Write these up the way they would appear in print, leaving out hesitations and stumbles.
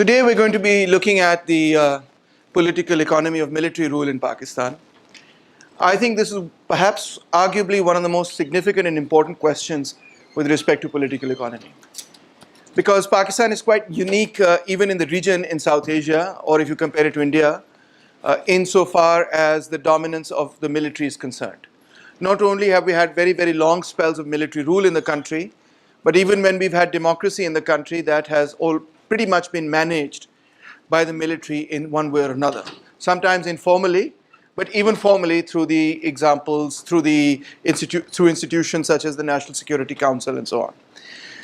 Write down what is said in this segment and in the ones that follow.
Today we're going to be looking at the political economy of military rule in Pakistan. I think this is perhaps arguably one of the most significant and important questions with respect to political economy. Because Pakistan is quite unique even in the region in South Asia, or if you compare it to India, insofar as the dominance of the military is concerned. Not only have we had very, very long spells of military rule in the country, but even when we've had democracy in the country, that has all pretty much been managed by the military in one way or another. Sometimes informally, but even formally through the examples, through institutions such as the National Security Council and so on.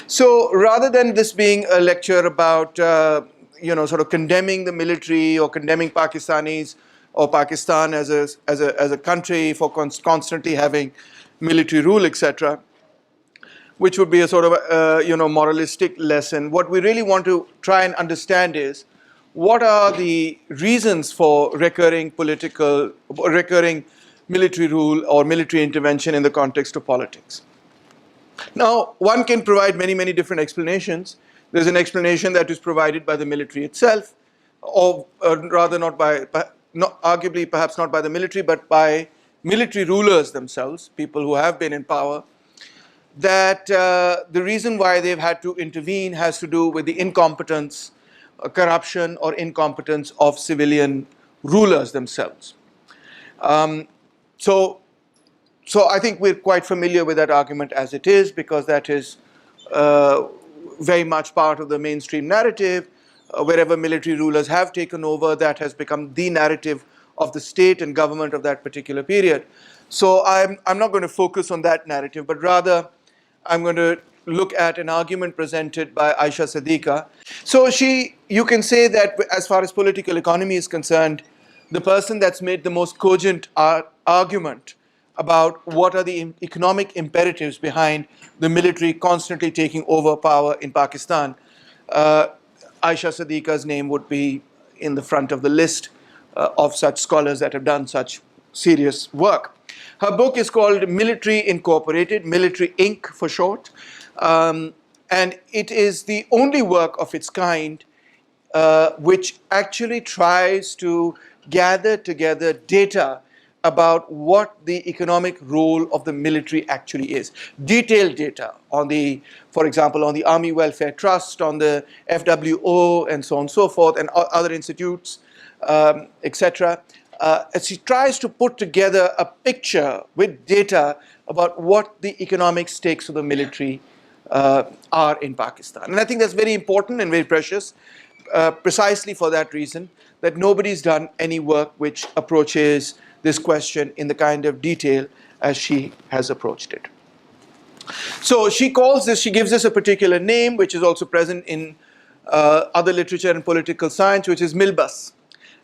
So rather than this being a lecture about sort of condemning the military or condemning Pakistanis or Pakistan as a country for constantly having military rule, etc., which would be a sort of moralistic lesson. What we really want to try and understand is what are the reasons for recurring military rule or military intervention in the context of politics. Now, one can provide many, many different explanations. There's an explanation that is provided by the military itself, or rather arguably perhaps not by the military, but by military rulers themselves, people who have been in power, that the reason why they've had to intervene has to do with the incompetence, corruption or incompetence of civilian rulers themselves. So I think we're quite familiar with that argument as it is, because that is very much part of the mainstream narrative. Wherever military rulers have taken over, that has become the narrative of the state and government of that particular period. So I'm not going to focus on that narrative, but rather I'm going to look at an argument presented by Aisha Siddiqa. So you can say that as far as political economy is concerned, the person that's made the most cogent argument about what are the economic imperatives behind the military constantly taking over power in Pakistan, Aisha Siddiqa's name would be in the front of the list of such scholars that have done such serious work. Her book is called Military Incorporated, Military Inc. for short, and it is the only work of its kind which actually tries to gather together data about what the economic role of the military actually is. Detailed data on for example, on the Army Welfare Trust, on the FWO, and so on and so forth, and other institutes, etc. As she tries to put together a picture with data about what the economic stakes of the military are in Pakistan. And I think that's very important and very precious, precisely for that reason, that nobody's done any work which approaches this question in the kind of detail as she has approached it. So she gives this a particular name, which is also present in other literature and political science, which is MILBUS.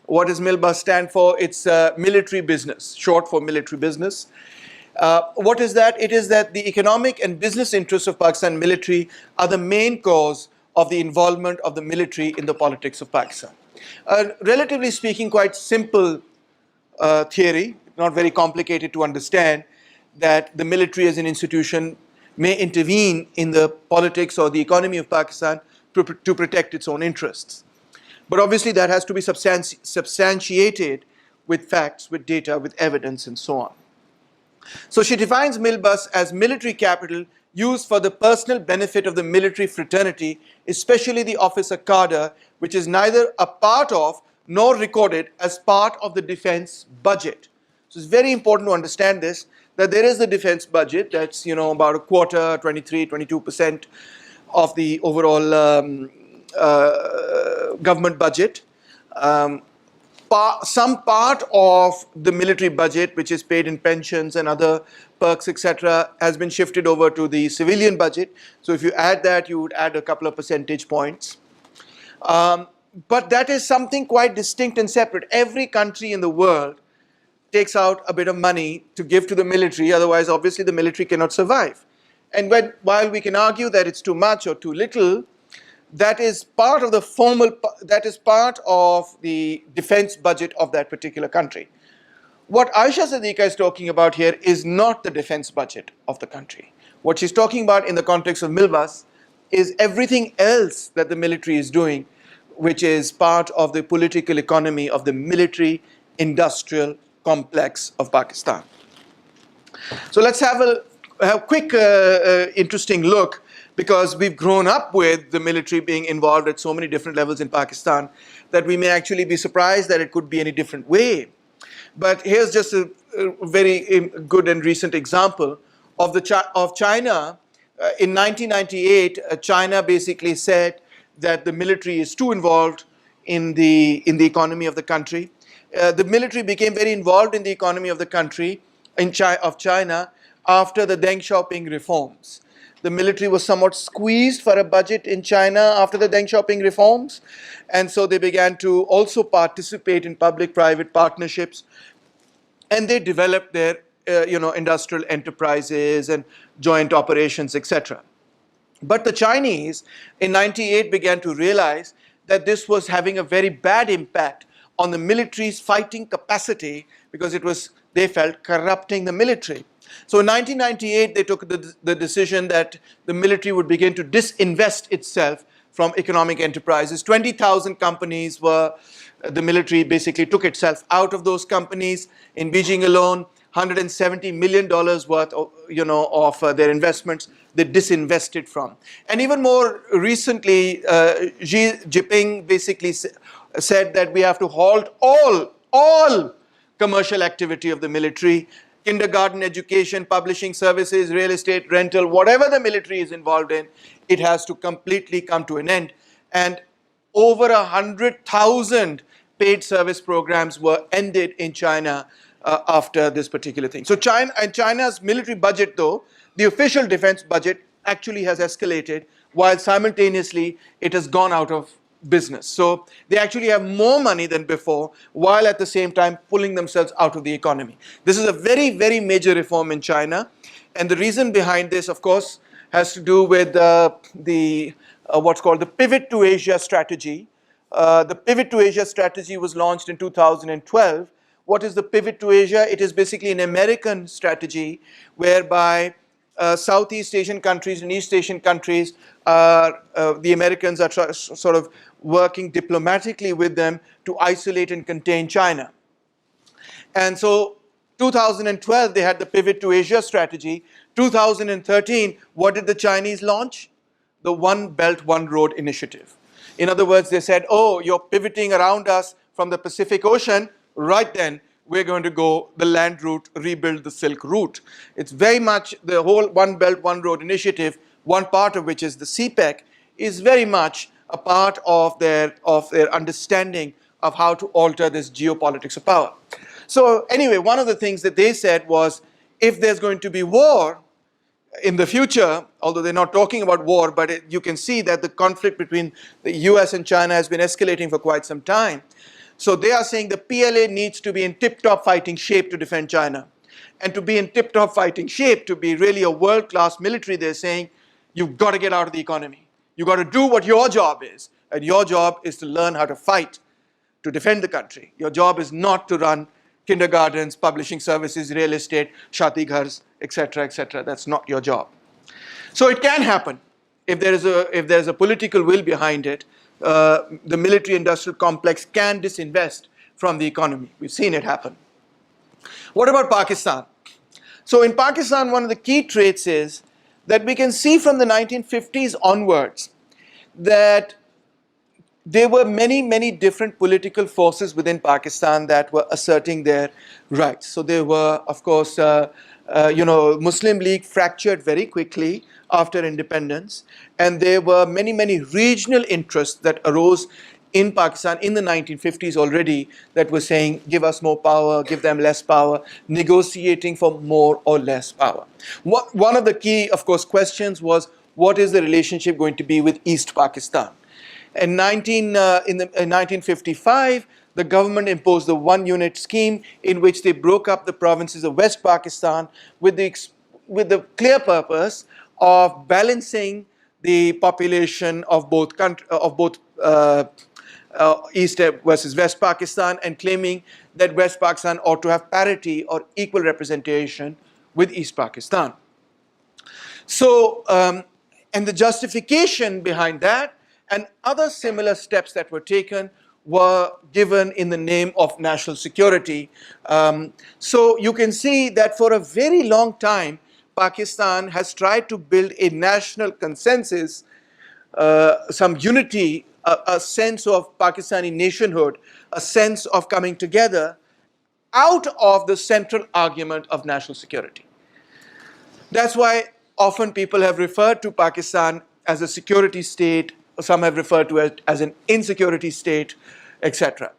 What does MILBUS stand for? It's military business, short for military business. What is that? It is that the economic and business interests of Pakistan military are the main cause of the involvement of the military in the politics of Pakistan. Relatively speaking, quite simple theory, not very complicated to understand, that the military as an institution may intervene in the politics or the economy of Pakistan to protect its own interests. But obviously that has to be substantiated with facts, with data, with evidence, and so on. So she defines MILBUS as military capital used for the personal benefit of the military fraternity, especially the officer cadre, which is neither a part of nor recorded as part of the defense budget. So it's very important to understand this, that there is the defense budget, that's about a quarter, 22% of the overall government budget. Some part of the military budget, which is paid in pensions and other perks, etc., has been shifted over to the civilian budget. So if you add that, you would add a couple of percentage points. But that is something quite distinct and separate. Every country in the world takes out a bit of money to give to the military, otherwise obviously the military cannot survive. And while we can argue that it's too much or too little, that is part of the defense budget of that particular country. What Aisha Siddiqa is talking about here is not the defense budget of the country. What she's talking about in the context of MILBUS is everything else that the military is doing which is part of the political economy of the military industrial complex of Pakistan. So let's have a quick interesting look, because we've grown up with the military being involved at so many different levels in Pakistan that we may actually be surprised that it could be any different way. But here's just a very good and recent example of China. In 1998, China basically said that the military is too involved in the economy of the country. The military became very involved in the economy of the country of China after the Deng Xiaoping reforms. The military was somewhat squeezed for a budget in China after the Deng Xiaoping reforms, and so they began to also participate in public-private partnerships, and they developed their industrial enterprises and joint operations, etc. But the Chinese in 98 began to realize that this was having a very bad impact on the military's fighting capacity, because it was, they felt, corrupting the military. So in 1998, they took the decision that the military would begin to disinvest itself from economic enterprises. 20,000 companies were, the military basically took itself out of those companies. In Beijing alone, $170 million worth of their investments they disinvested from. And even more recently, Xi Jinping basically said that we have to halt all commercial activity of the military. Kindergarten education, publishing services, real estate, rental, whatever the military is involved in, it has to completely come to an end. And over 100,000 paid service programs were ended in China after this particular thing. So China's military budget, though, the official defense budget, actually has escalated, while simultaneously it has gone out of business. So they actually have more money than before, while at the same time pulling themselves out of the economy. This is a very, very major reform in China. And the reason behind this, of course, has to do with what's called the Pivot to Asia strategy. The Pivot to Asia strategy was launched in 2012. What is the Pivot to Asia? It is basically an American strategy whereby Southeast Asian countries and East Asian countries, the Americans are sort of working diplomatically with them to isolate and contain China. And so 2012, they had the Pivot to Asia strategy. 2013, what did the Chinese launch? The One Belt, One Road initiative. In other words, they said, oh, you're pivoting around us from the Pacific Ocean, right then, we're going to go the land route, rebuild the Silk Route. It's very much the whole One Belt, One Road initiative, one part of which is the CPEC, is very much a part of their understanding of how to alter this geopolitics of power. So anyway, one of the things that they said was, if there's going to be war in the future, although they're not talking about war, but you can see that the conflict between the US and China has been escalating for quite some time. So they are saying the PLA needs to be in tip-top fighting shape to defend China. And to be in tip-top fighting shape, to be really a world-class military, they're saying, you've got to get out of the economy. You've got to do what your job is. And your job is to learn how to fight, to defend the country. Your job is not to run kindergartens, publishing services, real estate, shadi ghars, etc., etc. That's not your job. So it can happen if there is a political will behind it. The military-industrial complex can disinvest from the economy. We've seen it happen. What about Pakistan? So in Pakistan, one of the key traits is that we can see from the 1950s onwards that there were many, many different political forces within Pakistan that were asserting their rights. So there were, of course, Muslim League fractured very quickly after independence, and there were many, many regional interests that arose in Pakistan in the 1950s already that were saying, give us more power, give them less power, negotiating for more or less power. One of the key, of course, questions was, what is the relationship going to be with East Pakistan? In 1955, the government imposed the one-unit scheme in which they broke up the provinces of West Pakistan with the clear purpose of balancing the population of both East versus West Pakistan, and claiming that West Pakistan ought to have parity or equal representation with East Pakistan. So, and the justification behind that and other similar steps that were taken were given in the name of national security. So you can see that for a very long time, Pakistan has tried to build a national consensus, some unity, a sense of Pakistani nationhood, a sense of coming together out of the central argument of national security. That's why often people have referred to Pakistan as a security state, some have referred to it as an insecurity state, etc.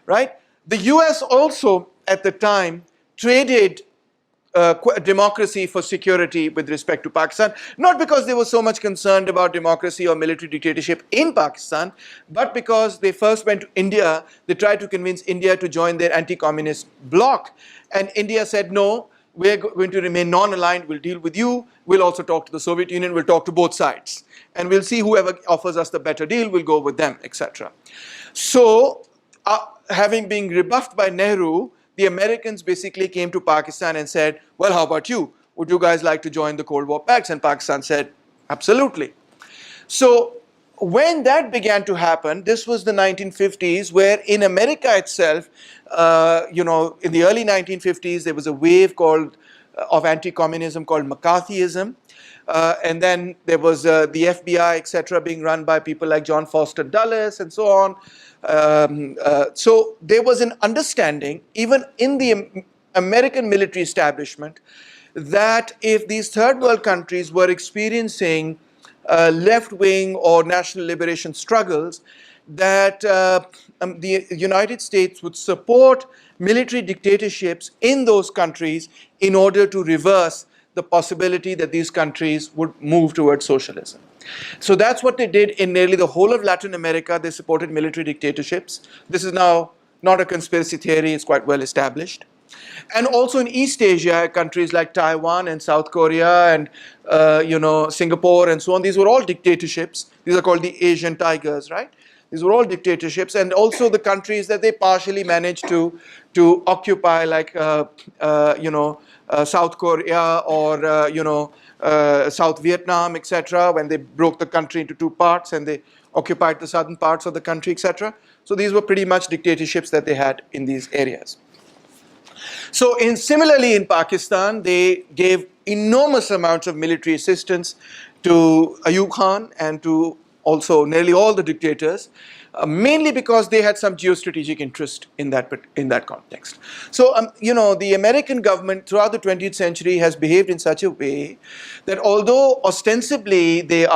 Right? The US also at the time traded democracy for security with respect to Pakistan, not because they were so much concerned about democracy or military dictatorship in Pakistan, but because they first went to India, they tried to convince India to join their anti-communist bloc, and India said, no, we're going to remain non-aligned, we'll deal with you, we'll also talk to the Soviet Union, we'll talk to both sides, and we'll see whoever offers us the better deal, we'll go with them, etc. So, having been rebuffed by Nehru, the Americans basically came to Pakistan and said, well, how about you? Would you guys like to join the Cold War pacts? And Pakistan said, absolutely. So when that began to happen, this was the 1950s, where in America itself, in the early 1950s, there was a wave of anti-communism called McCarthyism. And then there was the FBI, etc., being run by people like John Foster Dulles and so on. So there was an understanding, even in the American military establishment, that if these third world countries were experiencing left-wing or national liberation struggles, that the United States would support military dictatorships in those countries in order to reverse the possibility that these countries would move towards socialism. So that's what they did in nearly the whole of Latin America. They supported military dictatorships. This is now not a conspiracy theory, it's quite well established. And also in East Asia, countries like Taiwan and South Korea and Singapore and so on, these were all dictatorships. These are called the Asian tigers, right? These were all dictatorships, and also the countries that they partially managed to occupy, like South Korea or South Vietnam, etc., when they broke the country into two parts and they occupied the southern parts of the country, etc. So these were pretty much dictatorships that they had in these areas. So similarly in Pakistan, they gave enormous amounts of military assistance to Ayub Khan and to also nearly all the dictators, mainly because they had some geostrategic interest in that context. So, the American government throughout the 20th century has behaved in such a way that although ostensibly they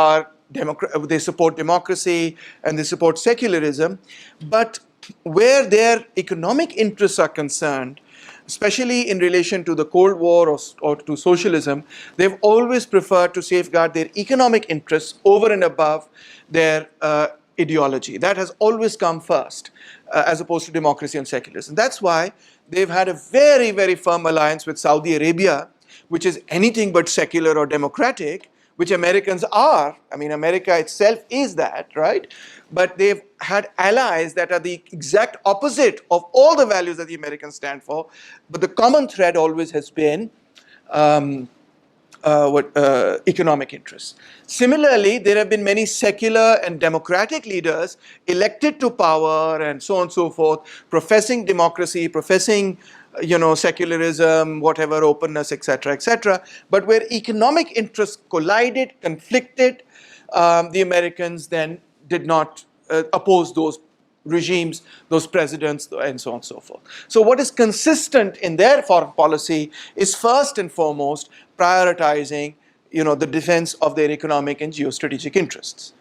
support democracy and they support secularism, but where their economic interests are concerned, especially in relation to the Cold War or to socialism, they've always preferred to safeguard their economic interests over and above their ideology. That has always come first, as opposed to democracy and secularism. That's why they've had a very, very firm alliance with Saudi Arabia, which is anything but secular or democratic, which Americans are. I mean, America itself is that, right? But they've had allies that are the exact opposite of all the values that the Americans stand for. But the common thread always has been economic interests. Similarly, there have been many secular and democratic leaders elected to power and so on and so forth, professing democracy, professing secularism, whatever, openness, etc., etc. But where economic interests collided, conflicted, the Americans then did not oppose those regimes, those presidents, and so on and so forth. So what is consistent in their foreign policy is first and foremost prioritizing, the defense of their economic and geostrategic interests.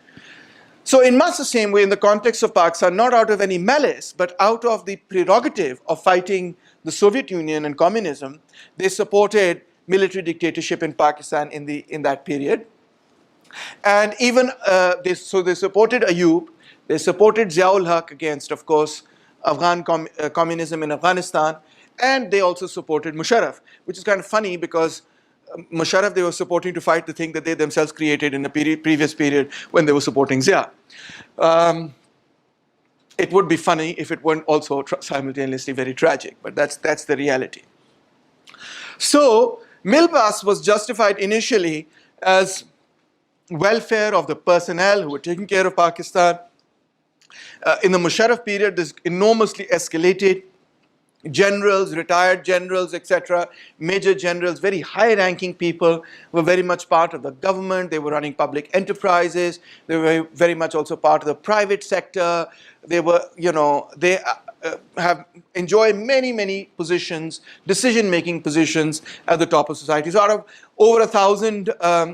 So in much the same way, in the context of Pakistan, not out of any malice, but out of the prerogative of fighting the Soviet Union and communism, they supported military dictatorship in Pakistan in that period. And even they supported Ayub, they supported Ziaul Haq against, of course, Afghan communism in Afghanistan, and they also supported Musharraf, which is kind of funny because Musharraf they were supporting to fight the thing that they themselves created in a previous period when they were supporting Zia. It would be funny if it weren't also simultaneously very tragic, but that's the reality. So Milpas was justified initially as welfare of the personnel who were taking care of Pakistan. In the Musharraf period, this enormously escalated. Generals, retired generals, etc., major generals, very high-ranking people were very much part of the government. They were running public enterprises. They were very much also part of the private sector. They were, they have enjoyed many positions, decision-making positions at the top of society. So out of over 1,000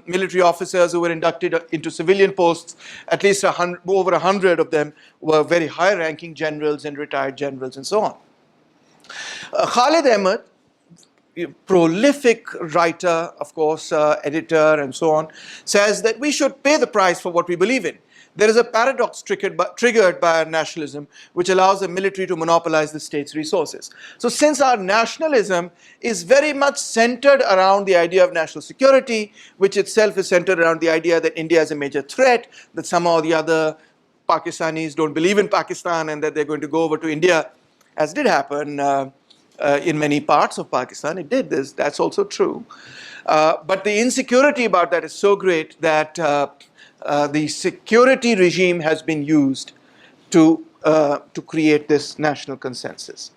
military officers who were inducted into civilian posts, at least over 100 of them were very high-ranking generals and retired generals and so on. Khalid Ahmed, prolific writer, of course, editor and so on, says that we should pay the price for what we believe in. There is a paradox triggered by our nationalism, which allows the military to monopolize the state's resources. So since our nationalism is very much centered around the idea of national security, which itself is centered around the idea that India is a major threat, that somehow the other Pakistanis don't believe in Pakistan and that they're going to go over to India, as did happen in many parts of Pakistan. It did this, that's also true. But the insecurity about that is so great that the security regime has been used to create this national consensus.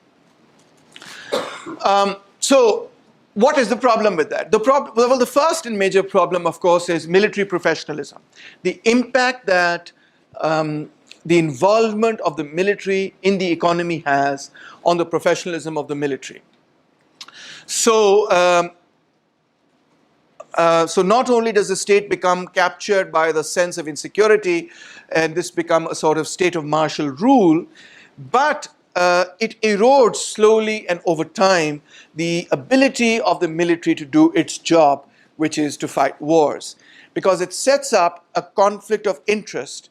So what is the problem with that? Well, the first and major problem, of course, is military professionalism. The impact that the involvement of the military in the economy has on the professionalism of the military. So, so not only does the state become captured by the sense of insecurity and this become a sort of state of martial rule, but it erodes slowly and over time the ability of the military to do its job, which is to fight wars, because it sets up a conflict of interest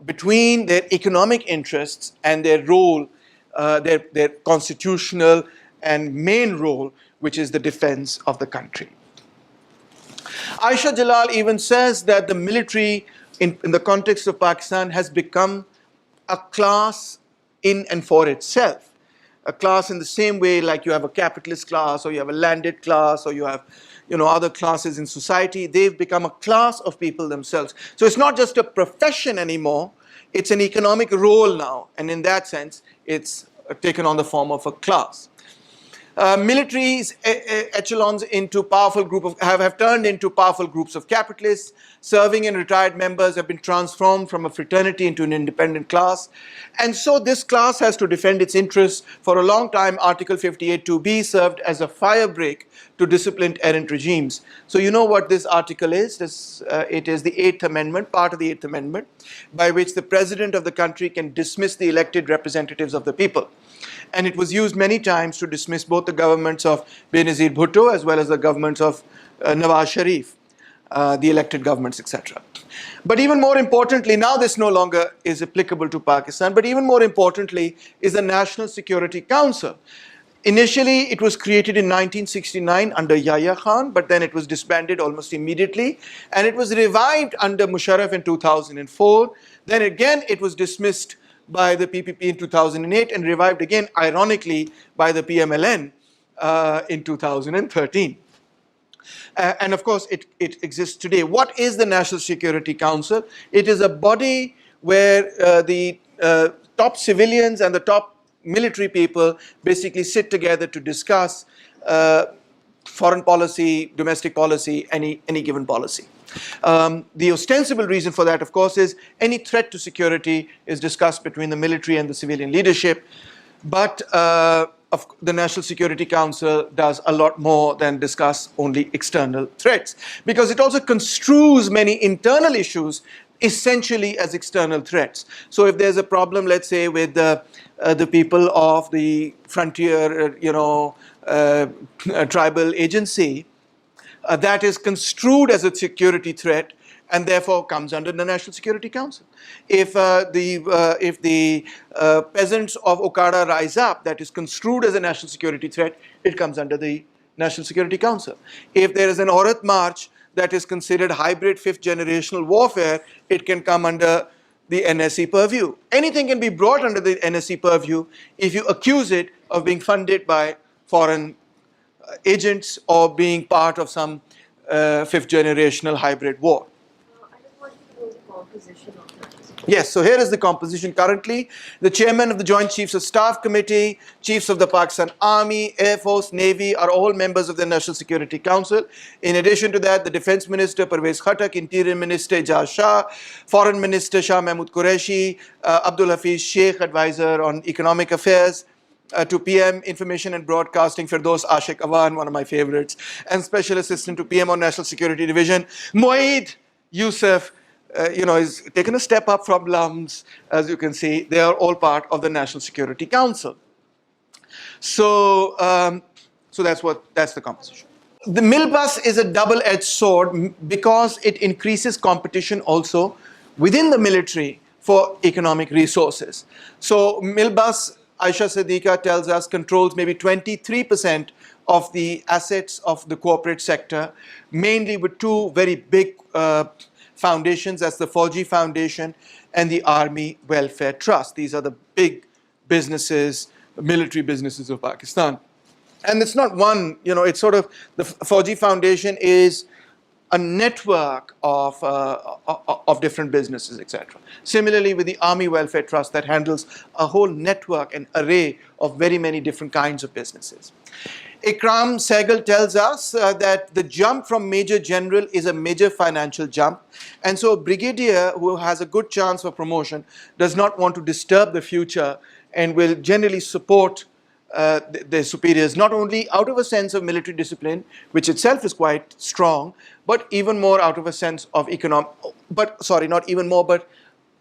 between their economic interests and their role, their constitutional and main role, which is the defense of the country. Aisha Jalal even says that the military, in the context of Pakistan, has become a class in and for itself. A class in the same way like you have a capitalist class, or you have a landed class, or you have other classes in society. They've become a class of people themselves. So it's not just a profession anymore, it's an economic role now, and in that sense, it's taken on the form of a class. Militaries echelons into powerful have turned into powerful groups of capitalists. Serving and retired members have been transformed from a fraternity into an independent class. And so this class has to defend its interests. For a long time, Article 58(2)(b) served as a firebreak to disciplined errant regimes. So you know what this article is. It is the 8th Amendment, part of the 8th Amendment, by which the president of the country can dismiss the elected representatives of the people. And it was used many times to dismiss both the governments of Benazir Bhutto as well as the governments of Nawaz Sharif, the elected governments, etc. But even more importantly, now this no longer is applicable to Pakistan, but even more importantly is the National Security Council. Initially, it was created in 1969 under Yahya Khan, but then it was disbanded almost immediately, and it was revived under Musharraf in 2004. Then again, it was dismissed by the PPP in 2008 and revived again, ironically, by the PMLN in 2013. And of course, it exists today. What is the National Security Council? It is a body where the top civilians and the top military people basically sit together to discuss foreign policy, domestic policy, any given policy. The ostensible reason for that, of course, is any threat to security is discussed between the military and the civilian leadership. But the National Security Council does a lot more than discuss only external threats, because it also construes many internal issues essentially as external threats. So if there's a problem, let's say, with the people of the frontier, tribal agency, that is construed as a security threat and therefore comes under the National Security Council. If the peasants of Okada rise up, that is construed as a national security threat, it comes under the National Security Council. If there is an Aurat March that is considered hybrid 5th generational warfare, it can come under the NSC purview. Anything can be brought under the NSC purview if you accuse it of being funded by foreign agents or being part of some 5th generational hybrid war. composition of that? Yes, so here is the composition currently. The chairman of the Joint Chiefs of Staff Committee, chiefs of the Pakistan Army, Air Force, Navy are all members of the National Security Council. In addition to that, the Defense Minister Pervez Khattak, Interior Minister Ijaz Shah, Foreign Minister Shah Mahmood Qureshi, Abdul Hafiz Sheikh, Advisor on Economic Affairs, to PM Information and Broadcasting Firdaus Ashik Awan, one of my favorites, and Special Assistant to PM on National Security Division, Moeed Yusuf, is taken a step up from LUMS. As you can see, they are all part of the National Security Council. So, that's the composition. The Milbus is a double-edged sword because it increases competition also within the military for economic resources. So Milbus, Aisha Siddiqa tells us, controls maybe 23% of the assets of the corporate sector, mainly with two very big foundations, that's the Fauji Foundation and the Army Welfare Trust. These are the big businesses, military businesses of Pakistan. And it's not one, it's sort of, the Fauji Foundation is a network of different businesses, etc. Similarly, with the Army Welfare Trust that handles a whole network and array of very many different kinds of businesses. Ikram Sehgal tells us that the jump from Major General is a major financial jump, and so a brigadier who has a good chance for promotion does not want to disturb the future and will generally support their superiors, not only out of a sense of military discipline, which itself is quite strong, but even more out of a sense of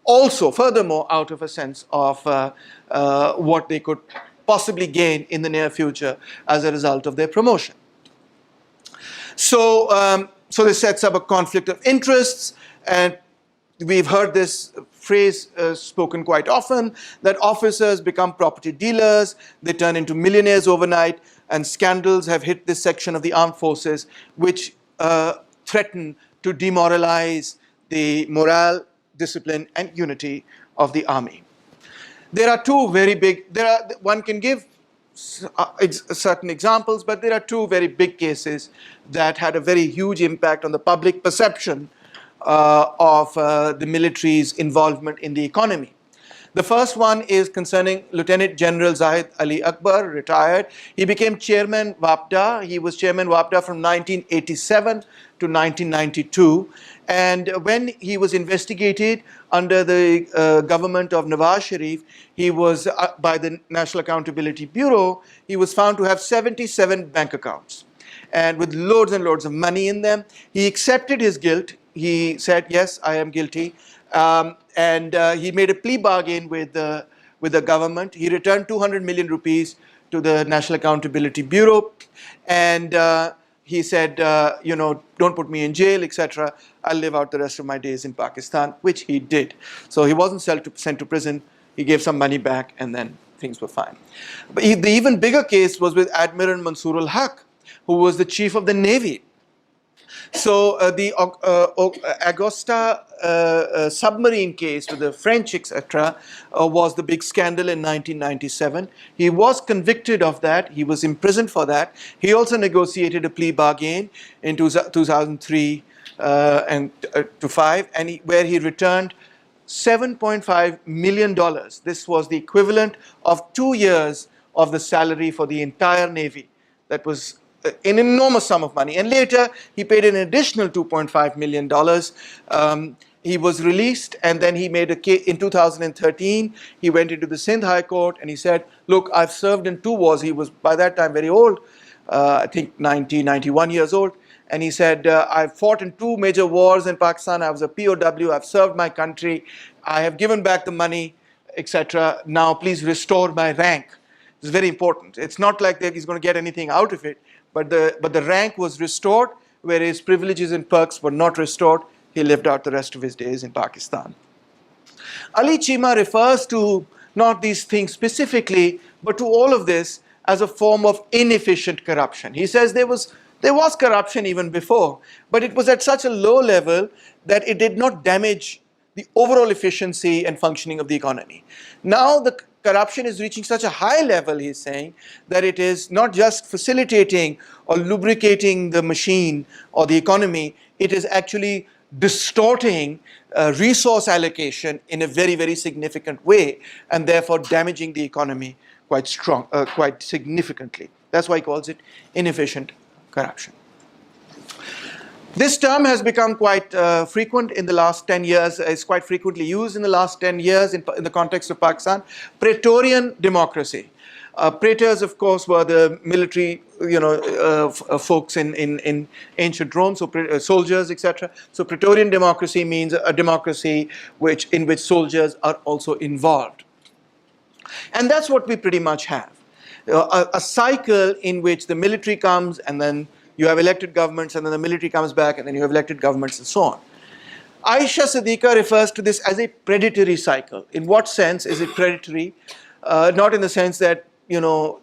also furthermore out of a sense of what they could possibly gain in the near future as a result of their promotion. So this sets up a conflict of interests, and we've heard this phrase spoken quite often, that officers become property dealers, they turn into millionaires overnight, and scandals have hit this section of the armed forces which threaten to demoralize the morale, discipline, and unity of the army. There are two very big, one can give certain examples, but there are two very big cases that had a very huge impact on the public perception of the military's involvement in the economy. The first one is concerning Lieutenant General Zahid Ali Akbar, retired. He became Chairman WAPDA. He was Chairman WAPDA from 1987 to 1992. And when he was investigated under the government of Nawaz Sharif, he was, by the National Accountability Bureau, he was found to have 77 bank accounts and with loads and loads of money in them. He accepted his guilt. He said, yes, I am guilty. And he made a plea bargain with the government. He returned 200 million rupees to the National Accountability Bureau. And he said, don't put me in jail, etc. I'll live out the rest of my days in Pakistan, which he did. So he wasn't sent to prison. He gave some money back, and then things were fine. But the even bigger case was with Admiral Mansoor al-Haq, who was the chief of the Navy. So the Augusta submarine case with the French, etc., was the big scandal in 1997. He was convicted of that. He was imprisoned for that. He also negotiated a plea bargain in 2003 and to 5, and where he returned $7.5 million. This was the equivalent of 2 years of the salary for the entire Navy. That was an enormous sum of money. And later, he paid an additional $2.5 million. He was released, and then he made a case in 2013. He went into the Sindh High Court and he said, look, I've served in 2 wars. He was by that time very old, I think 90, 91 years old. And he said, I've fought in 2 major wars in Pakistan. I was a POW. I've served my country. I have given back the money, etc. Now, please restore my rank. It's very important. It's not like that he's going to get anything out of it, but the rank was restored, whereas privileges and perks were not restored. He lived out the rest of his days in Pakistan. Ali Chima refers to not these things specifically, but to all of this as a form of inefficient corruption. He says there was corruption even before, but it was at such a low level that it did not damage the overall efficiency and functioning of the economy. Now the corruption is reaching such a high level, he's saying, that it is not just facilitating or lubricating the machine or the economy, it is actually distorting resource allocation in a very, very significant way, and therefore damaging the economy quite significantly. That's why he calls it inefficient corruption. This term has become quite frequent in the last 10 years. It's quite frequently used in the last 10 years in the context of Pakistan. Praetorian democracy. Praetors, of course, were the military, folks in ancient Rome, so soldiers, etc. So Praetorian democracy means a democracy in which soldiers are also involved. And that's what we pretty much have. A cycle in which the military comes, and then you have elected governments, and then the military comes back, and then you have elected governments, and so on. Aisha Siddiqa refers to this as a predatory cycle. In what sense is it predatory? Not in the sense that,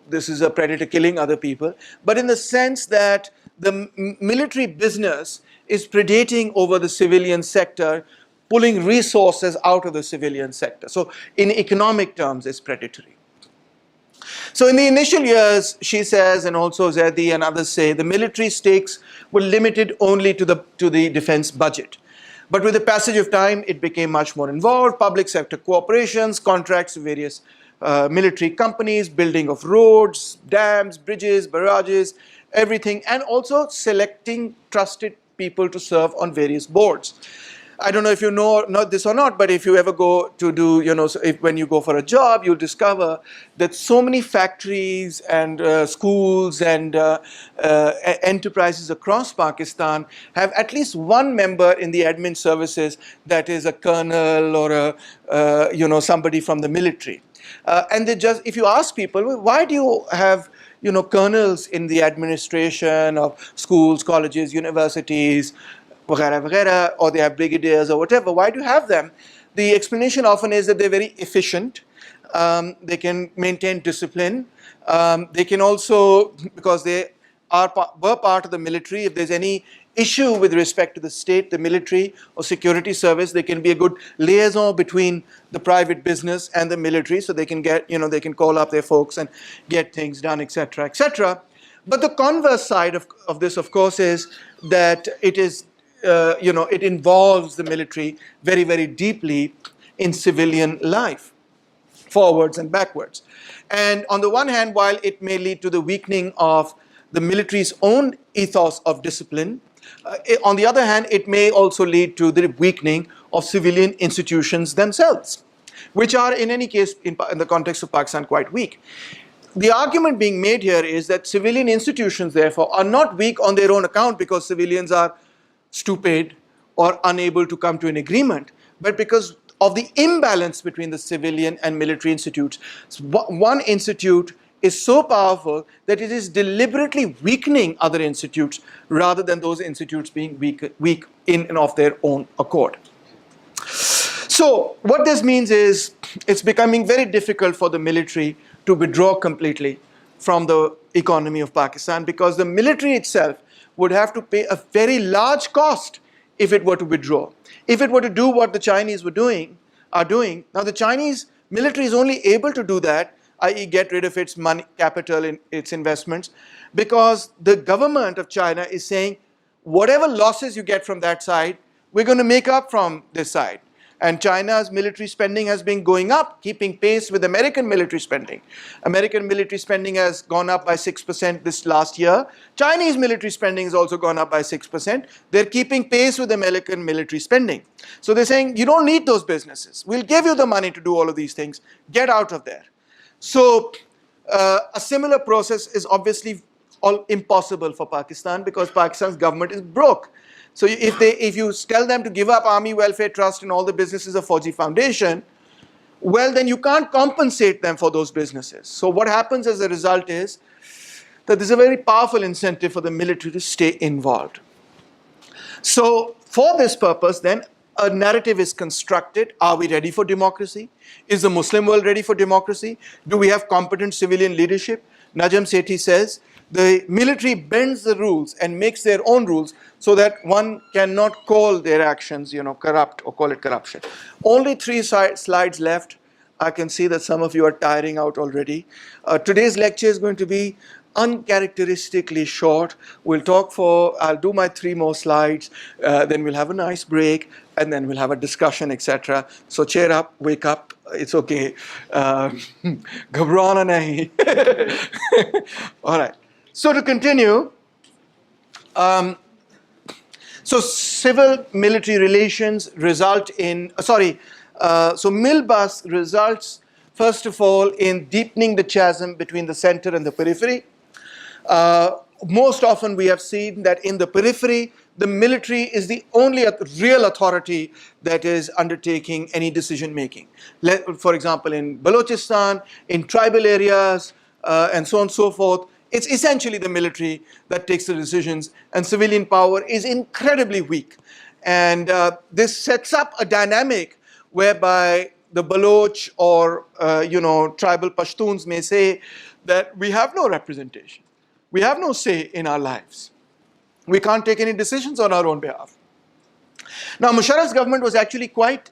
this is a predator killing other people, but in the sense that the military business is predating over the civilian sector, pulling resources out of the civilian sector. So in economic terms, it's predatory. So in the initial years, she says, and also Zaidi and others say, the military stakes were limited only to the defense budget. But with the passage of time, it became much more involved. Public sector cooperations, contracts with various military companies, building of roads, dams, bridges, barrages, everything, and also selecting trusted people to serve on various boards. I don't know if you know this or not, but if you ever go to do, when you go for a job, you'll discover that so many factories and schools and enterprises across Pakistan have at least one member in the admin services that is a colonel or somebody from the military. And if you ask people, well, why do you have colonels in the administration of schools, colleges, universities, or they have brigadiers or whatever, why do you have them? The explanation often is that they're very efficient, they can maintain discipline, they can also, because they were part of the military, if there's any issue with respect to the state, the military or security service, they can be a good liaison between the private business and the military, so they can get, they can call up their folks and get things done, etc., etc. But the converse side of this, of course, is that it is, it involves the military very, very deeply in civilian life, forwards and backwards. And on the one hand, while it may lead to the weakening of the military's own ethos of discipline, on the other hand, it may also lead to the weakening of civilian institutions themselves, which are, in any case, in the context of Pakistan, quite weak. The argument being made here is that civilian institutions, therefore, are not weak on their own account because civilians are stupid or unable to come to an agreement, but because of the imbalance between the civilian and military institutes. One institute is so powerful that it is deliberately weakening other institutes rather than those institutes being weak in and of their own accord. So what this means is it's becoming very difficult for the military to withdraw completely from the economy of Pakistan, because the military itself would have to pay a very large cost if it were to withdraw. If it were to do what the Chinese are doing, now the Chinese military is only able to do that, i.e. get rid of its money, capital, in its investments, because the government of China is saying, whatever losses you get from that side, we're going to make up from this side. And China's military spending has been going up, keeping pace with American military spending. American military spending has gone up by 6% this last year. Chinese military spending has also gone up by 6%. They're keeping pace with American military spending. So they're saying, you don't need those businesses. We'll give you the money to do all of these things. Get out of there. So a similar process is obviously impossible for Pakistan, because Pakistan's government is broke. So if you tell them to give up Army Welfare Trust and all the businesses of Fauji Foundation, well, then you can't compensate them for those businesses. So what happens as a result is that there's a very powerful incentive for the military to stay involved. So for this purpose, then, a narrative is constructed. Are we ready for democracy? Is the Muslim world ready for democracy? Do we have competent civilian leadership? Najam Sethi says, the military bends the rules and makes their own rules so that one cannot call their actions, corrupt, or call it corruption. Only 3 slides left. I can see that some of you are tiring out already. Today's lecture is going to be uncharacteristically short. I'll do my 3 more slides, then we'll have a nice break, and then we'll have a discussion, etc. So cheer up, wake up, it's okay. Ghabrana nahi. All right. So to continue, so civil-military relations result in, so Milbus results, first of all, in deepening the chasm between the center and the periphery. Most often we have seen that in the periphery, the military is the only real authority that is undertaking any decision making. For example, in Balochistan, in tribal areas, and so on and so forth, it's essentially the military that takes the decisions, and civilian power is incredibly weak. And this sets up a dynamic whereby the Baloch or tribal Pashtuns may say that we have no representation. We have no say in our lives. We can't take any decisions on our own behalf. Now, Musharraf's government was actually quite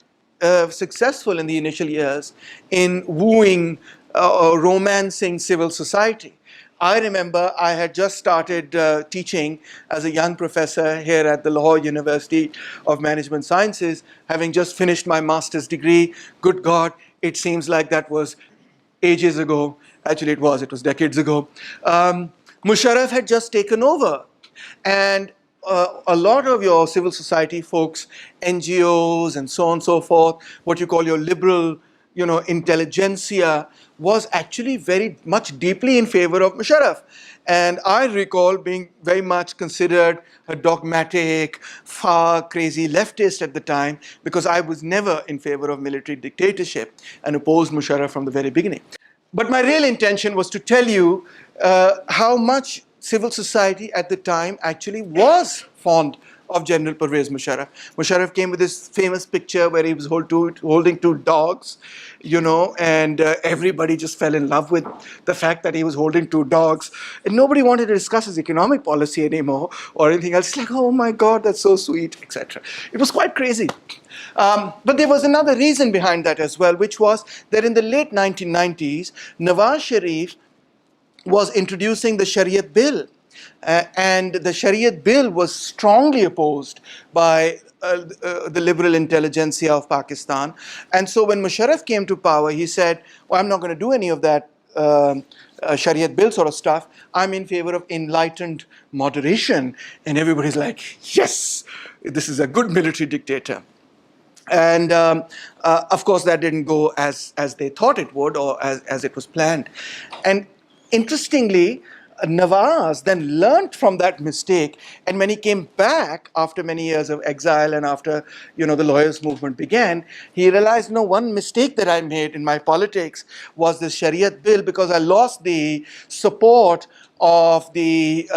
successful in the initial years in wooing or romancing civil society. I remember I had just started teaching as a young professor here at the Lahore University of Management Sciences, having just finished my master's degree. Good God, it seems like that was ages ago. Actually, it was decades ago. Musharraf had just taken over. And a lot of your civil society folks, NGOs and so on and so forth, what you call your liberal, intelligentsia, was actually very much deeply in favor of Musharraf. And I recall being very much considered a dogmatic, far crazy leftist at the time, because I was never in favor of military dictatorship and opposed Musharraf from the very beginning. But my real intention was to tell you how much civil society at the time actually was fond of General Pervez Musharraf. Musharraf came with this famous picture where he was holding 2 dogs, and everybody just fell in love with the fact that he was holding 2 dogs. And nobody wanted to discuss his economic policy anymore or anything else. It's like, oh my God, that's so sweet, etc. It was quite crazy. But there was another reason behind that as well, which was that in the late 1990s, Nawaz Sharif was introducing the Shariat Bill. And the Shariat Bill was strongly opposed by the liberal intelligentsia of Pakistan. And so when Musharraf came to power, he said, well, I'm not going to do any of that Shariat Bill sort of stuff. I'm in favor of enlightened moderation. And everybody's like, yes, this is a good military dictator. And of course, that didn't go as they thought it would, or as it was planned. And interestingly, Nawaz then learned from that mistake, and when he came back after many years of exile and after the lawyers' movement began, he realized, no, one mistake that I made in my politics was the Shariat Bill, because I lost the support of the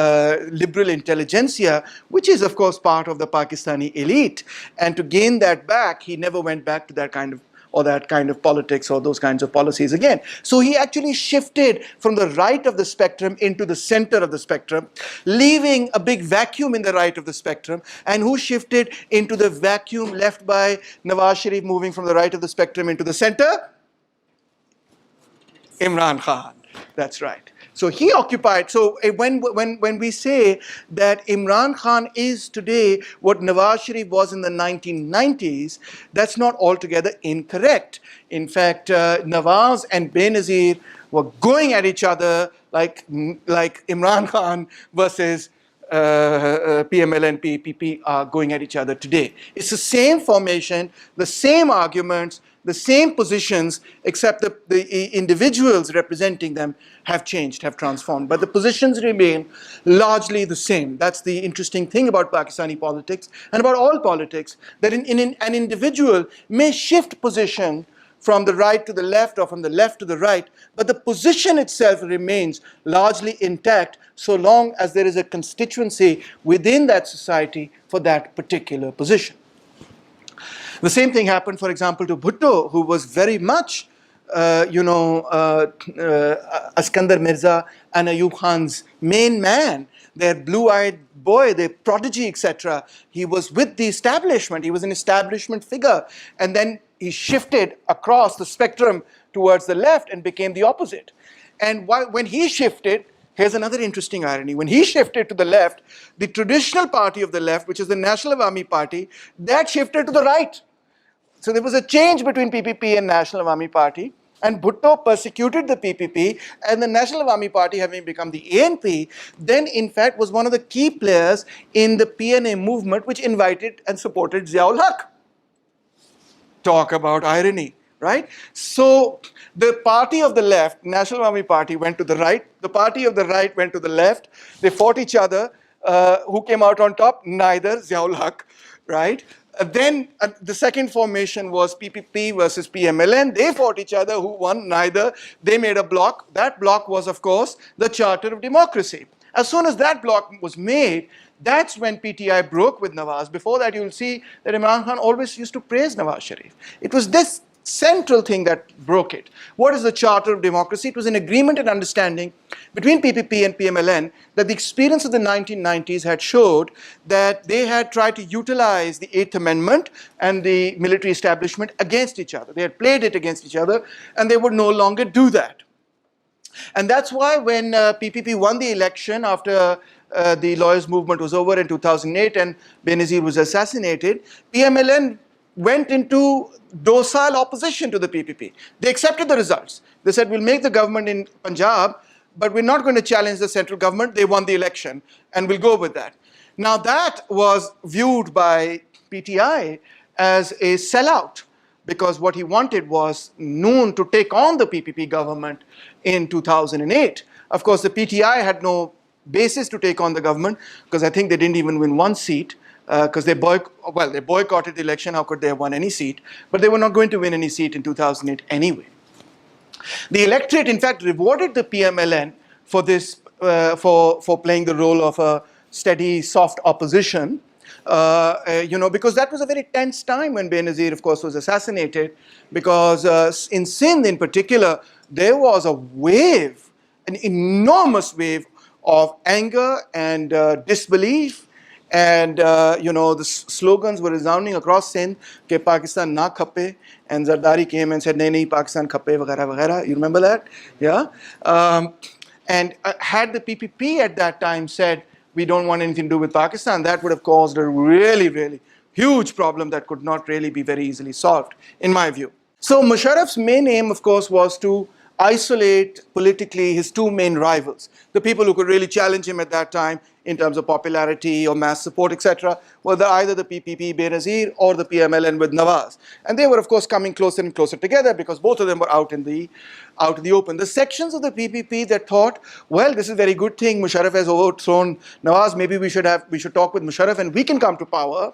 liberal intelligentsia, which is of course part of the Pakistani elite. And to gain that back, he never went back to that kind of politics or those kinds of policies again. So he actually shifted from the right of the spectrum into the center of the spectrum, leaving a big vacuum in the right of the spectrum. And who shifted into the vacuum left by Nawaz Sharif moving from the right of the spectrum into the center? Imran Khan. That's right. So he occupied, so when we say that Imran Khan is today what Nawaz Sharif was in the 1990s, that's not altogether incorrect. In fact, Nawaz and Benazir were going at each other like Imran Khan versus PML and PPP are going at each other today. It's the same formation, the same arguments, the same positions, except the individuals representing them have changed, have transformed. But the positions remain largely the same. That's the interesting thing about Pakistani politics and about all politics, that an individual may shift position from the right to the left or from the left to the right, but the position itself remains largely intact so long as there is a constituency within that society for that particular position. The same thing happened, for example, to Bhutto, who was very much, Iskandar Mirza and Ayub Khan's main man, their blue-eyed boy, their prodigy, etc. He was with the establishment. He was an establishment figure. And then he shifted across the spectrum towards the left and became the opposite. And when he shifted, Here's another interesting irony. When he shifted to the left, the traditional party of the left, which is the National Awami Party, that shifted to the right. So there was a change between PPP and National Awami Party, and Bhutto persecuted the PPP, and the National Awami Party, having become the ANP, then in fact was one of the key players in the PNA movement, which invited and supported Ziaul Haq. Talk about irony, right? So the party of the left, National Awami Party, went to the right. The party of the right went to the left. They fought each other. Who came out on top? Neither, Ziaul Haq, right? Then the second formation was PPP versus PMLN. They fought each other. Who won? Neither. They made a bloc. That bloc was, of course, the Charter of Democracy. As soon as that bloc was made, that's when PTI broke with Nawaz. Before that, you'll see that Imran Khan always used to praise Nawaz Sharif. It was this central thing that broke it. What is the Charter of Democracy? It was an agreement and understanding between PPP and PMLN that the experience of the 1990s had showed that they had tried to utilize the Eighth Amendment and the military establishment against each other. They had played it against each other, and they would no longer do that. And that's why when PPP won the election after the lawyers' movement was over in 2008 and Benazir was assassinated, PMLN went into docile opposition to the PPP. They accepted the results. They said, we'll make the government in Punjab, but we're not going to challenge the central government. They won the election, and we'll go with that. Now that was viewed by PTI as a sellout, because what he wanted was Noon to take on the PPP government in 2008. Of course, the PTI had no basis to take on the government, because I think they didn't even win one seat, because they boycotted the election. How could they have won any seat? But they were not going to win any seat in 2008 anyway. The electorate, in fact, rewarded the PMLN for this, for playing the role of a steady, soft opposition. Because that was a very tense time when Benazir, of course, was assassinated, because in Sindh in particular, there was a wave, an enormous wave of anger and disbelief, and the slogans were resounding across Sindh, ke Pakistan na khape, and Zardari came and said, nahi, Pakistan khape, vagara, vagara. You remember that? Yeah? And had the PPP at that time said, we don't want anything to do with Pakistan, that would have caused a really, really huge problem that could not really be very easily solved, in my view. So Musharraf's main aim, of course, was to isolate politically his two main rivals. The people who could really challenge him at that time in terms of popularity or mass support, etc., were either the PPP, Benazir, or the PMLN with Nawaz. And they were, of course, coming closer and closer together because both of them were out in the open. The sections of the PPP that thought, well, this is a very good thing, Musharraf has overthrown Nawaz, maybe we should talk with Musharraf and we can come to power.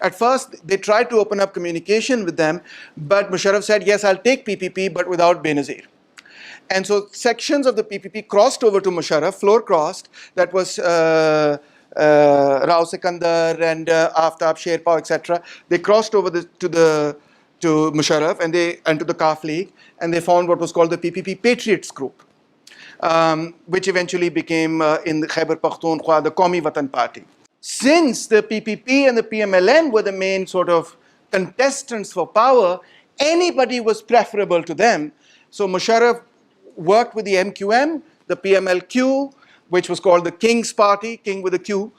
At first, they tried to open up communication with them, but Musharraf said, yes, I'll take PPP, but without Benazir. And so sections of the PPP crossed over to Musharraf, floor crossed. That was Rao Sikandar and Aftab Sherpa, etc. They crossed over to Musharraf and to the Kaf League, and they found what was called the PPP Patriots Group, which eventually became in the Khyber Pakhtunkhwa, the Qawmi Watan Party. Since the PPP and the PMLN were the main sort of contestants for power, anybody was preferable to them. So Musharraf worked with the MQM, the PMLQ, which was called the King's Party, King with a Q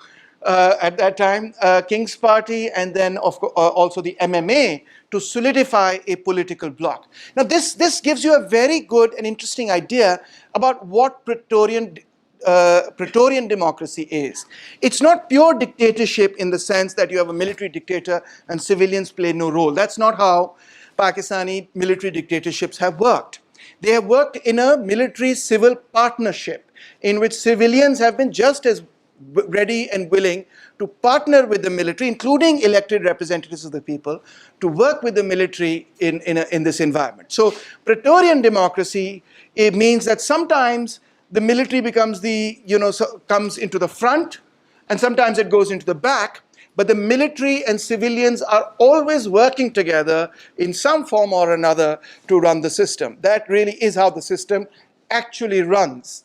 at that time, King's Party, and then also the MMA to solidify a political bloc. Now this gives you a very good and interesting idea about what Praetorian democracy is. It's not pure dictatorship in the sense that you have a military dictator and civilians play no role. That's not how Pakistani military dictatorships have worked. They have worked in a military-civil partnership in which civilians have been just as ready and willing to partner with the military, including elected representatives of the people, to work with the military in this environment. So Praetorian democracy, it means that sometimes the military becomes comes into the front, and sometimes it goes into the back, but the military and civilians are always working together in some form or another to run the system. That really is how the system actually runs.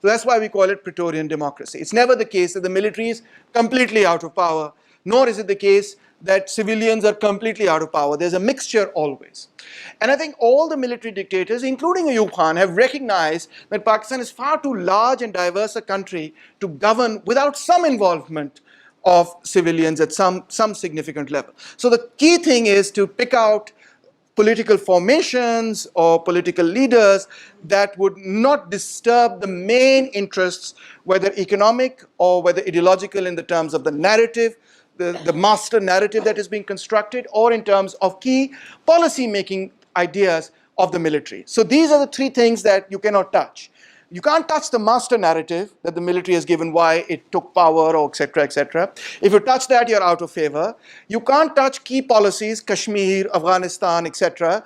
So that's why we call it Praetorian democracy. It's never the case that the military is completely out of power, nor is it the case that civilians are completely out of power. There's a mixture always. And I think all the military dictators, including Ayub Khan, have recognized that Pakistan is far too large and diverse a country to govern without some involvement of civilians at some significant level. So the key thing is to pick out political formations or political leaders that would not disturb the main interests, whether economic or whether ideological, in the terms of the narrative, the master narrative that is being constructed, or in terms of key policy making ideas of the military. So these are the three things that you cannot touch. You can't touch the master narrative that the military has given, why it took power, or etc., etc. If you touch that, you're out of favor. You can't touch key policies, Kashmir, Afghanistan, etc.,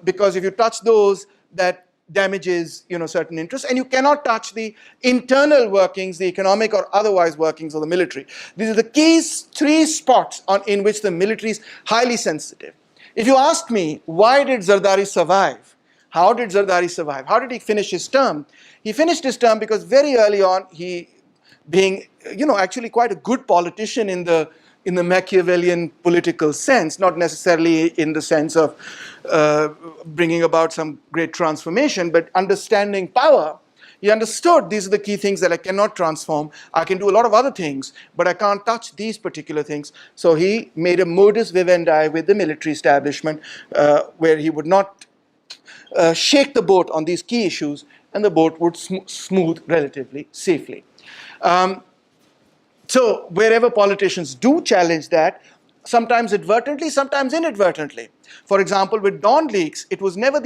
because if you touch those, that damages, certain interests. And you cannot touch the internal workings, the economic or otherwise workings of the military. These are the key three spots in which the military is highly sensitive. If you ask me, why did Zardari survive? How did Zardari survive? How did he finish his term? He finished his term because very early on, he, being, actually quite a good politician in the Machiavellian political sense, not necessarily in the sense of bringing about some great transformation, but understanding power. He understood these are the key things that I cannot transform. I can do a lot of other things, but I can't touch these particular things. So he made a modus vivendi with the military establishment where he would not shake the boat on these key issues, and the boat would smooth relatively safely. So wherever politicians do challenge that, sometimes advertently, sometimes inadvertently. For example, with Dawn leaks, it was never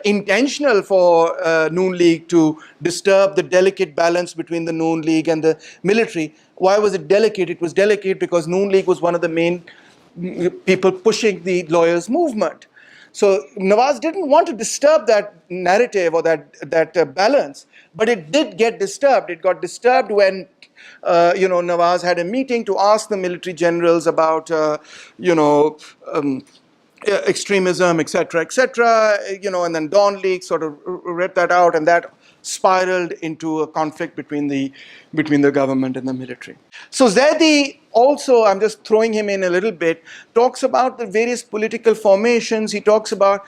intentional for Noon League to disturb the delicate balance between the Noon League and the military. Why was it delicate? It was delicate because Noon League was one of the main people pushing the lawyers' movement. So Nawaz didn't want to disturb that narrative or that balance, but it did get disturbed. It got disturbed when Nawaz had a meeting to ask the military generals about extremism, etc., etc. And then Dawn League sort of read that out, and that spiraled into a conflict between the government and the military. So Zaidi also, I'm just throwing him in a little bit, talks about the various political formations. He talks about,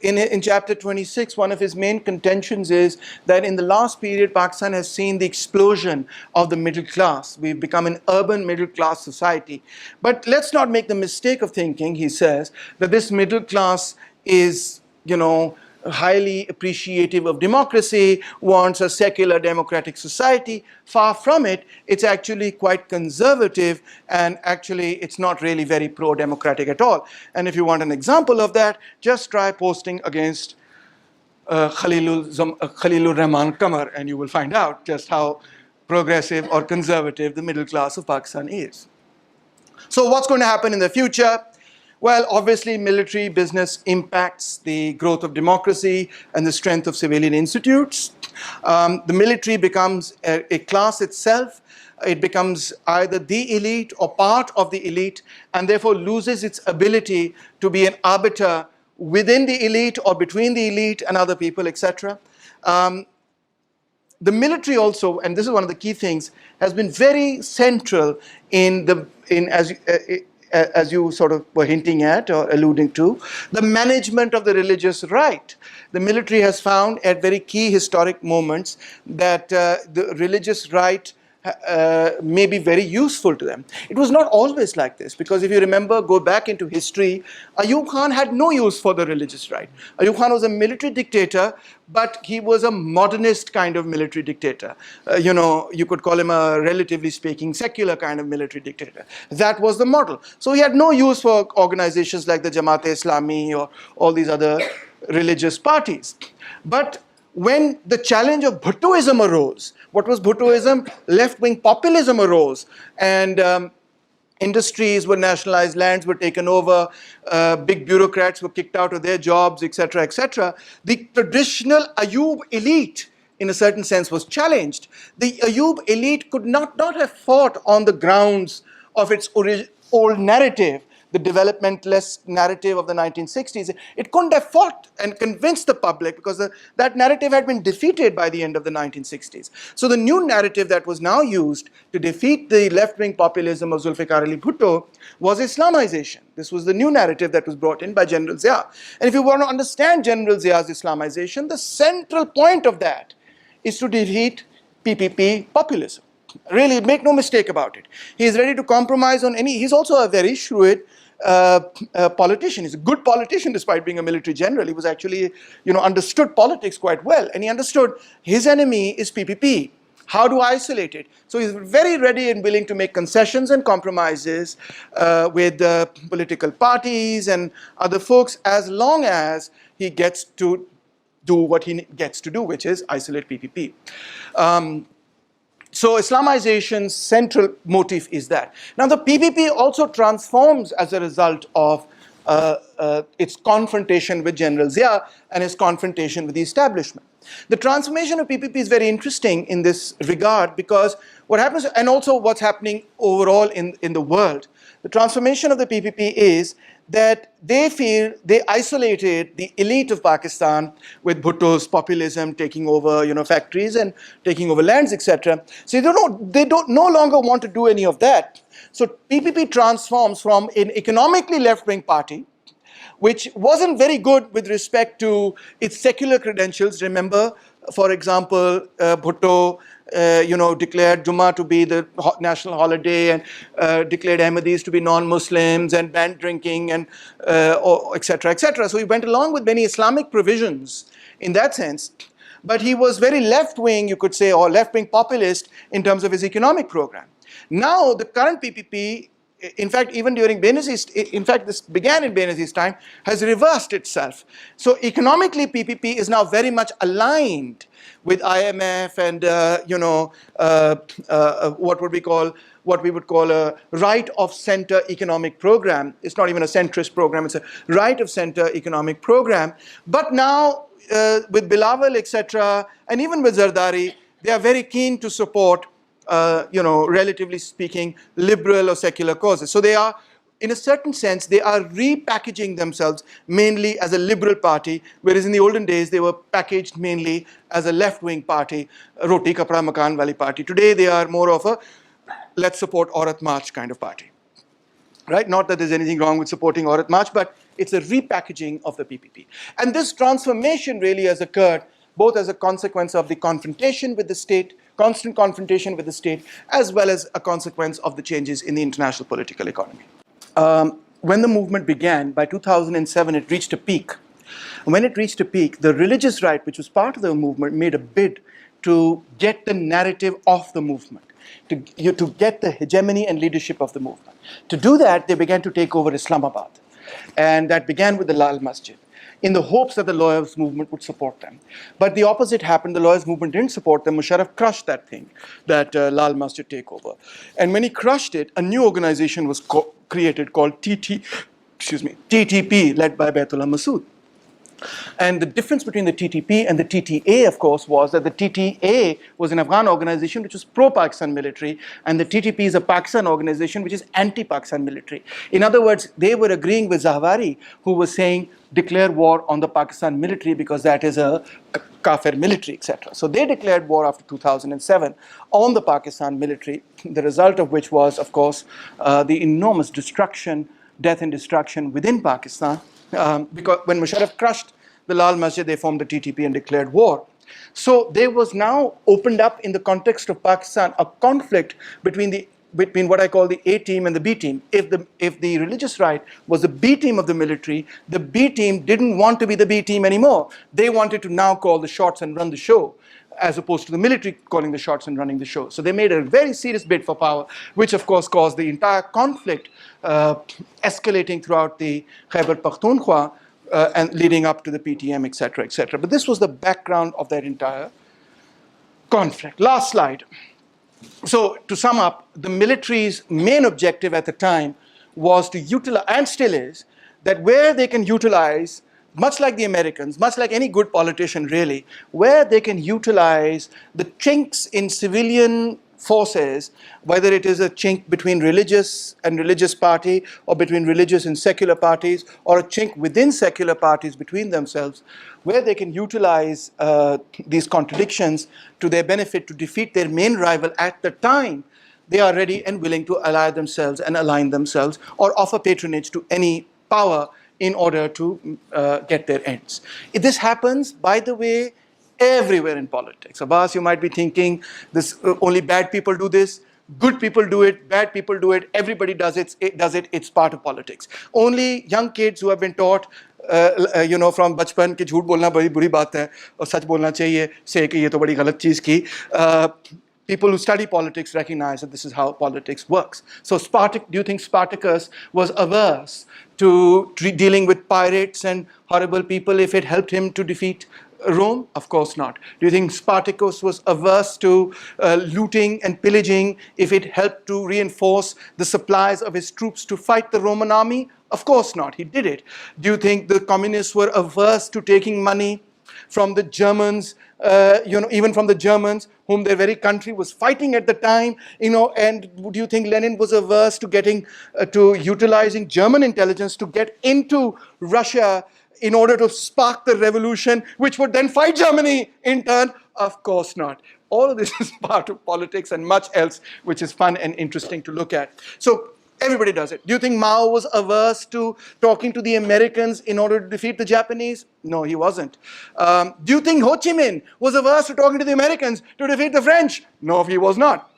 in chapter 26, one of his main contentions is that in the last period, Pakistan has seen the explosion of the middle class. We've become an urban middle class society. But let's not make the mistake of thinking, he says, that this middle class is, highly appreciative of democracy, wants a secular democratic society. Far from it, it's actually quite conservative, and actually it's not really very pro-democratic at all. And if you want an example of that, just try posting against Khalilur Rahman Qamar, and you will find out just how progressive or conservative the middle class of Pakistan is. So what's going to happen in the future? Well, obviously, military business impacts the growth of democracy and the strength of civilian institutes. The military becomes a class itself. It becomes either the elite or part of the elite, and therefore loses its ability to be an arbiter within the elite or between the elite and other people, etc. The military also, and this is one of the key things, has been very central as you sort of were hinting at or alluding to, the management of the religious right. The military has found at very key historic moments that the religious right may be very useful to them. It was not always like this, because if you remember, go back into history, Ayub Khan had no use for the religious right. Ayub Khan was a military dictator, but he was a modernist kind of military dictator. You could call him a, relatively speaking, secular kind of military dictator. That was the model. So he had no use for organizations like the Jamaat-e-Islami or all these other religious parties. But when the challenge of Bhuttoism arose, what was Bhuttoism? Left-wing populism arose, and industries were nationalized, lands were taken over, big bureaucrats were kicked out of their jobs, etc., etc. The traditional Ayub elite, in a certain sense, was challenged. The Ayub elite could not have fought on the grounds of its old narrative the developmentalist narrative of the 1960s, it couldn't have fought and convinced the public because that narrative had been defeated by the end of the 1960s. So the new narrative that was now used to defeat the left-wing populism of Zulfikar Ali Bhutto was Islamization. This was the new narrative that was brought in by General Zia. And if you want to understand General Zia's Islamization, the central point of that is to defeat PPP populism. Really, make no mistake about it. He is ready to compromise on any. He's also a very shrewd politician. He's a good politician despite being a military general. He was actually, understood politics quite well. And he understood his enemy is PPP. How to isolate it? So he's very ready and willing to make concessions and compromises with political parties and other folks as long as he gets to do what he gets to do, which is isolate PPP. So Islamization's central motive is that. Now the PPP also transforms as a result of its confrontation with General Zia and his confrontation with the establishment. The transformation of PPP is very interesting in this regard because what happens, and also what's happening overall in the world, the transformation of the PPP is that they feel they isolated the elite of Pakistan with Bhutto's populism taking over, factories and taking over lands, etc. So they don't no longer want to do any of that. So PPP transforms from an economically left-wing party, which wasn't very good with respect to its secular credentials. Remember, for example, Bhutto, declared Jummah to be the national holiday and declared Ahmadis to be non-Muslims and banned drinking and etc., etc. So he went along with many Islamic provisions in that sense. But he was very left-wing, you could say, or left-wing populist in terms of his economic program. Now, the current PPP, in fact, even during Benazir's, in fact, this began in Benazir's time, has reversed itself. So economically, PPP is now very much aligned with IMF and, what we would call a right-of-center economic program. It's not even a centrist program, it's a right-of-center economic program. But now, with Bilawal, etc., and even with Zardari, they are very keen to support relatively speaking, liberal or secular causes. So they are, in a certain sense, they are repackaging themselves mainly as a liberal party, whereas in the olden days, they were packaged mainly as a left-wing party, Roti Kapra Makan Wali party. Today, they are more of a let's support Aurat March kind of party. Right? Not that there's anything wrong with supporting Aurat March, but it's a repackaging of the PPP. And this transformation really has occurred both as a consequence of the confrontation with the state, constant confrontation with the state, as well as a consequence of the changes in the international political economy. When the movement began, by 2007, it reached a peak. When it reached a peak, the religious right, which was part of the movement, made a bid to get the narrative of the movement, to get the hegemony and leadership of the movement. To do that, they began to take over Islamabad. And that began with the Lal Masjid, in the hopes that the lawyers' movement would support them. But the opposite happened. The lawyers' movement didn't support them. Musharraf crushed that thing, that Lal Masjid takeover. And when he crushed it, a new organization was created called TTP, led by Baitullah Masood. And the difference between the TTP and the TTA, of course, was that the TTA was an Afghan organization which was pro-Pakistan military, and the TTP is a Pakistan organization which is anti-Pakistan military. In other words, they were agreeing with Zahwari, who was saying, declare war on the Pakistan military because that is a kafir military, etc. So they declared war after 2007 on the Pakistan military, the result of which was, of course, the enormous destruction, death and destruction within Pakistan. Because when Musharraf crushed the Lal Masjid, they formed the TTP and declared war. So there was now opened up in the context of Pakistan a conflict between what I call the A team and the B team. If the religious right was the B team of the military, the B team didn't want to be the B team anymore. They wanted to now call the shots and run the show, as opposed to the military calling the shots and running the show. So they made a very serious bid for power, which of course caused the entire conflict escalating throughout the Khyber Pakhtunkhwa and leading up to the PTM, etc., etc. But this was the background of that entire conflict. Last slide. So to sum up, the military's main objective at the time was to utilize, and still is, that where they can utilize, much like the Americans, much like any good politician really, where they can utilize the chinks in civilian forces, whether it is a chink between religious and religious party, or between religious and secular parties, or a chink within secular parties between themselves, where they can utilize these contradictions to their benefit to defeat their main rival at the time they are ready and willing to ally themselves and align themselves or offer patronage to any power in order to get their ends. If this happens, by the way, everywhere in politics. Abbas, you might be thinking, this only bad people do this. Good people do it, bad people do it, everybody does it, it's part of politics. Only young kids who have been taught from बचपन कि झूठ बोलना बड़ी बुरी बात है और सच बोलना चाहिए, say कि ये तो बड़ी गलत चीज़ की, people who study politics recognize that this is how politics works. So do you think Spartacus was averse to dealing with pirates and horrible people if it helped him to defeat Rome? Of course not. Do you think Spartacus was averse to looting and pillaging if it helped to reinforce the supplies of his troops to fight the Roman army? Of course not. He did it. Do you think the communists were averse to taking money from the Germans, even from the Germans, whom their very country was fighting at the time, and do you think Lenin was averse to to utilizing German intelligence to get into Russia in order to spark the revolution, which would then fight Germany in turn? Of course not. All of this is part of politics and much else, which is fun and interesting to look at. So everybody does it. Do you think Mao was averse to talking to the Americans in order to defeat the Japanese? No, he wasn't. Do you think Ho Chi Minh was averse to talking to the Americans to defeat the French? No, he was not.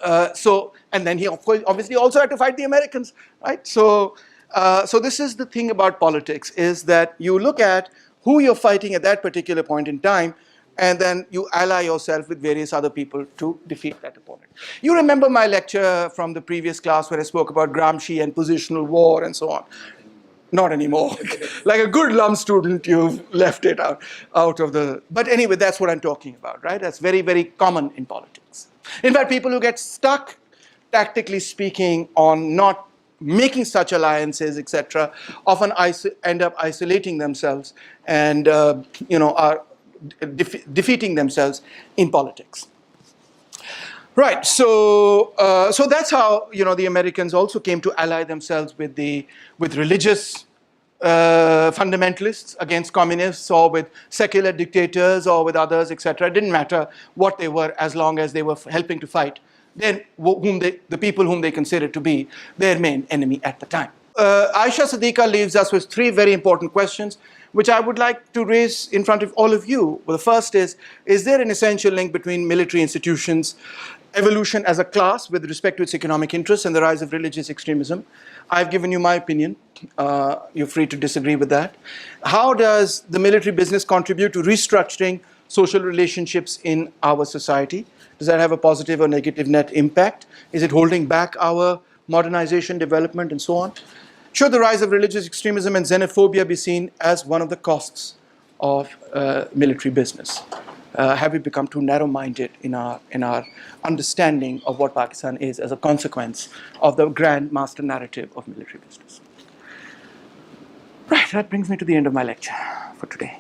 And then he, of course, obviously also had to fight the Americans, right? So this is the thing about politics, is that you look at who you're fighting at that particular point in time, and then you ally yourself with various other people to defeat that opponent. You remember my lecture from the previous class where I spoke about Gramsci and positional war and so on? Not anymore. Like a good LUM student, you've left it out of the... But anyway, that's what I'm talking about, right? That's very, very common in politics. In fact, people who get stuck, tactically speaking, on not making such alliances, etc., often end up isolating themselves and, are defeating themselves in politics. Right, so that's how the Americans also came to ally themselves with religious fundamentalists against communists, or with secular dictators, or with others, etc. It didn't matter what they were, as long as they were helping to fight the people whom they considered to be their main enemy at the time. Aisha Siddiqa leaves us with three very important questions, which I would like to raise in front of all of you. Well, the first is there an essential link between military institutions, evolution as a class with respect to its economic interests, and the rise of religious extremism? I've given you my opinion. You're free to disagree with that. How does the military business contribute to restructuring social relationships in our society? Does that have a positive or negative net impact? Is it holding back our modernization, development, and so on? Should the rise of religious extremism and xenophobia be seen as one of the costs of military business? Have we become too narrow-minded in our understanding of what Pakistan is as a consequence of the grand master narrative of military business? Right, that brings me to the end of my lecture for today.